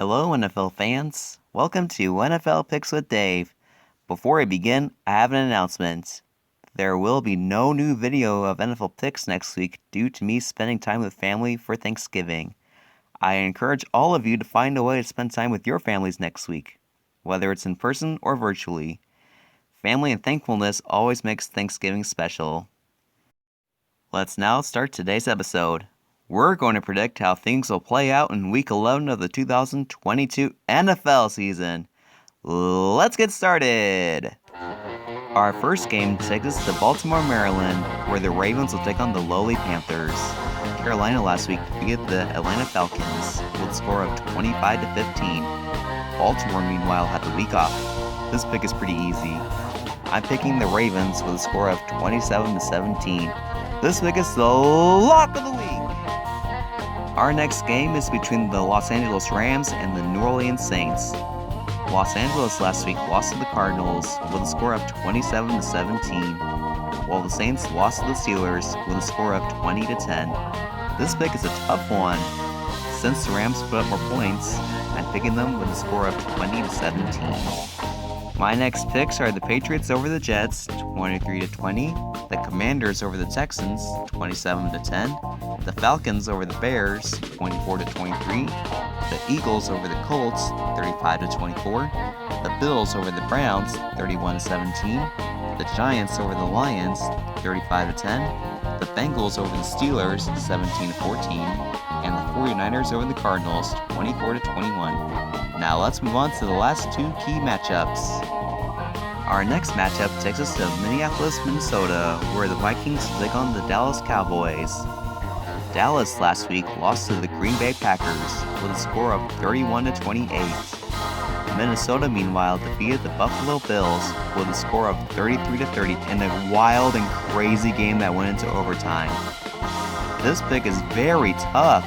Hello, NFL fans. Welcome to NFL Picks with Dave. Before I begin, I have an announcement. There will be no new video of NFL Picks next week due to me spending time with family for Thanksgiving. I encourage all of you to find a way to spend time with your families next week, whether it's in person or virtually. Family and thankfulness always makes Thanksgiving special. Let's now start today's episode. We're going to predict how things will play out in Week 11 of the 2022 NFL season. Let's get started! Our first game takes us to Baltimore, Maryland, where the Ravens will take on the lowly Panthers. Carolina last week defeated the Atlanta Falcons with a score of 25-15. Baltimore, meanwhile, had the week off. This pick is pretty easy. I'm picking the Ravens with a score of 27-17. This pick is the lock of the week! Our next game is between the Los Angeles Rams and the New Orleans Saints. Los Angeles last week lost to the Cardinals with a score of 27-17, while the Saints lost to the Steelers with a score of 20-10. This pick is a tough one. Since the Rams put up more points, I'm picking them with a score of 20-17. My next picks are the Patriots over the Jets, 23-20, the Commanders over the Texans, 27-10, the Falcons over the Bears, 24-23, the Eagles over the Colts, 35-24, the Bills over the Browns, 31-17, the Giants over the Lions, 35-10, the Bengals over the Steelers, 17-14, and the 49ers over the Cardinals, 24-21. Now let's move on to the last two key matchups. Our next matchup takes us to Minneapolis, Minnesota, where the Vikings take on the Dallas Cowboys. Dallas last week lost to the Green Bay Packers with a score of 31-28. Minnesota, meanwhile, defeated the Buffalo Bills with a score of 33-30 in a wild and crazy game that went into overtime. This pick is very tough.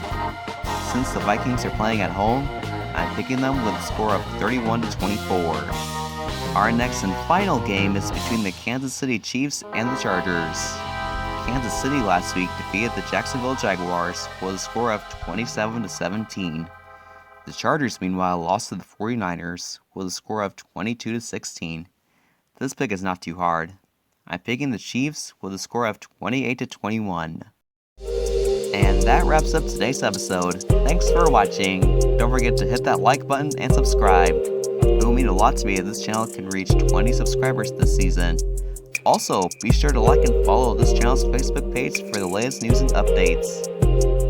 Since the Vikings are playing at home, I'm picking them with a score of 31-24. Our next and final game is between the Kansas City Chiefs and the Chargers. Kansas City last week defeated the Jacksonville Jaguars with a score of 27-17. The Chargers, meanwhile, lost to the 49ers with a score of 22-16. This pick is not too hard. I'm picking the Chiefs with a score of 28-21. And that wraps up today's episode. Thanks for watching. Don't forget to hit that like button and subscribe. It will mean a lot to me if this channel can reach 20 subscribers this season. Also, be sure to like and follow this channel's Facebook page for the latest news and updates.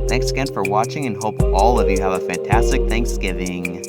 Thanks again for watching and hope all of you have a fantastic Thanksgiving.